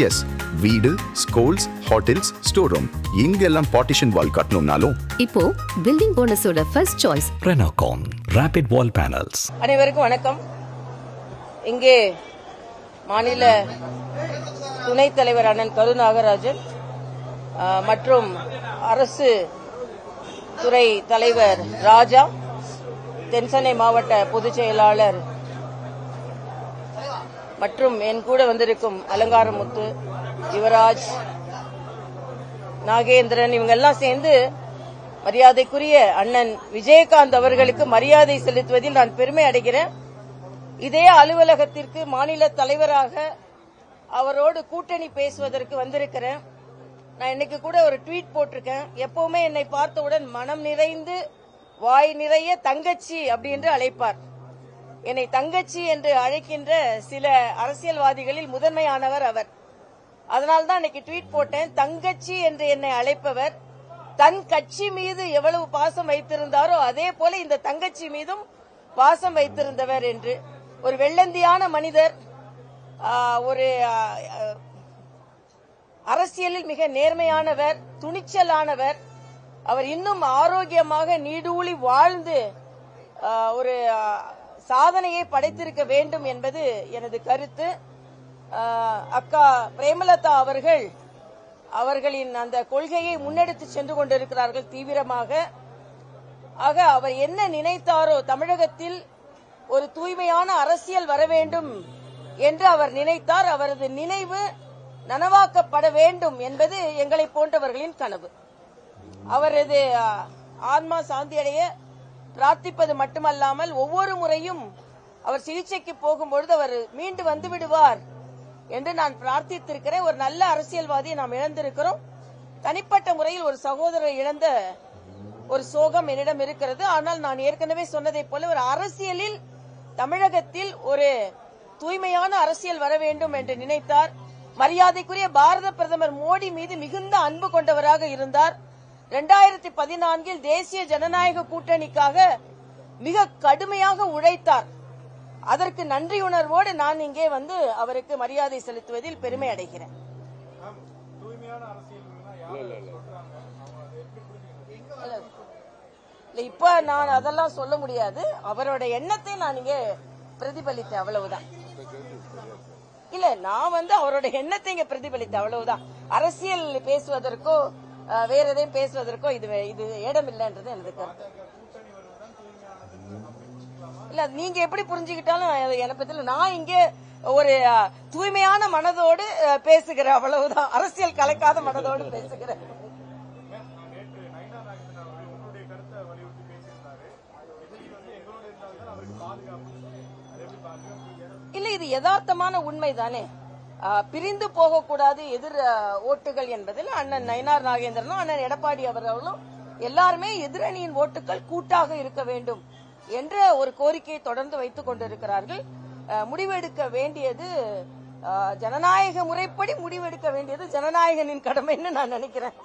S, வீடு, schools, hotels, store room இங்கெல்லாம் partition wall கட்டணும்னாலும் இப்போ பில்டிங் போனஸோட first choice Renocon Rapid Wall Panels. அனைவருக்கும் வணக்கம். இங்கே மாநில துணைத் தலைவர் அண்ணன் கருநாகராஜன் மற்றும் அரசு துறை தலைவர் ராஜா, தென்சென்னை மாவட்ட பொதுச் செயலாளர் மற்றும் என் கூட வந்திருக்கும் அலங்காரமுத்து, யுவராஜ், நாகேந்திரன், இவங்க எல்லாம் சேர்ந்து மரியாதைக்குரிய அண்ணன் விஜயகாந்த் அவர்களுக்கு மரியாதை செலுத்துவதில் நான் பெருமை அடைகிறேன். இதே அலுவலகத்திற்கு மாநில தலைவராக அவரோடு கூட்டணி பேசுவதற்கு வந்திருக்கிறேன். நான் இன்னைக்கு கூட ஒரு ட்வீட் போட்டிருக்கேன். எப்பவுமே என்னை பார்த்தவுடன் மனம் நிறைந்து வாய் நிறைய தங்கச்சி அப்படி என்று அழைப்பார். என்னை தங்கச்சி என்று அழைக்கின்ற சில அரசியல்வாதிகளில் முதன்மையானவர் அவர். அதனால்தான் இன்னைக்கு ட்வீட் போட்டேன். தங்கச்சி என்று என்னை அழைப்பவர் தன் கட்சி மீது எவ்வளவு பாசம் வைத்திருந்தாரோ அதே போல இந்த தங்கச்சி மீதும் பாசம் வைத்திருந்தவர் என்று. ஒரு வெள்ளந்தியான மனிதர், ஒரு அரசியலில் மிக நேர்மையானவர், துணிச்சலானவர். அவர் இன்னும் ஆரோக்கியமாக நீடூழி வாழ்ந்து ஒரு சாதனையை படைத்திருக்க வேண்டும் என்பது எனது கருத்து. அக்கா பிரேமலதா அவர்களின் அந்த கொள்கையை முன்னெடுத்து சென்று கொண்டிருக்கிறார்கள் தீவிரமாக. ஆக அவர் என்ன நினைத்தாரோ, தமிழகத்தில் ஒரு தூய்மையான அரசியல் வர வேண்டும் என்று அவர் நினைத்தார். அவரது நினைவு நனவாக்கப்பட வேண்டும் என்பது எங்களை போன்றவர்களின் கனவு. அவரது ஆன்மா சாந்தியடைய பிரார்த்திப்பது மட்டுமல்லாமல் ஒவ்வொரு முறையும் அவர் சிகிச்சைக்கு போகும்பொழுது அவர் மீண்டு வந்து விடுவார் என்று நான் பிரார்த்தித்திருக்கிறேன். ஒரு நல்ல அரசியல்வாதியை நாம் இழந்திருக்கிறோம். தனிப்பட்ட முறையில் ஒரு சகோதரர் இழந்த ஒரு சோகம் என்னிடம் இருக்கிறது. ஆனால் நான் ஏற்கனவே சொன்னதை போல ஒரு அரசியலில் தமிழகத்தில் ஒரு தூய்மையான அரசியல் வர வேண்டும் என்று நினைத்தார். மரியாதைக்குரிய பாரத பிரதமர் மோடி மீது மிகுந்த அன்பு கொண்டவராக இருந்தார். 2014 தேசிய ஜனநாயக கூட்டணிக்காக மிக கடுமையாக உழைத்தார். அதற்கு நன்றியுணர்வோடு நான் இங்கே வந்து அவருக்கு மரியாதை செலுத்துவதில் பெருமை அடைகிறேன். இப்ப நான் அதெல்லாம் சொல்ல முடியாது. அவரோட எண்ணத்தை நான் இங்கே பிரதிபலித்தேன், அவ்வளவுதான். இல்ல, நான் வந்து அவரோட எண்ணத்தை இங்க பிரதிபலித்தேன், அவ்வளவுதான். அரசியல் பேசுவதற்கோ வேற எதையும் பேசுவதற்கோ இது இடம் இல்லைன்றது எனது கருத்து. இல்ல, நீங்க எப்படி புரிஞ்சுக்கிட்டாலும் என்னை பத்தி நான் இங்கே ஒரு தூய்மையான மனதோடு பேசுகிறேன், அவ்வளவுதான். அரசியல் கலக்காத மனதோடு பேசுகிறேன். இல்ல, இது யதார்த்தமான உண்மைதானே. பிரிந்து போகக்கூடாது எதிர் ஓட்டுகள் என்பதில் அண்ணன் நயினார் நாகேந்திரனும் அண்ணன் எடப்பாடி அவர்களும் எல்லாருமே எதிரணியின் ஓட்டுகள் கூட்டாக இருக்க வேண்டும் என்ற ஒரு கோரிக்கையை தொடர்ந்து வைத்துக் கொண்டிருக்கிறார்கள். முடிவெடுக்க வேண்டியது ஜனநாயக முறைப்படி முடிவெடுக்க வேண்டியது ஜனநாயகனின் கடமைன்னு நான் நினைக்கிறேன்.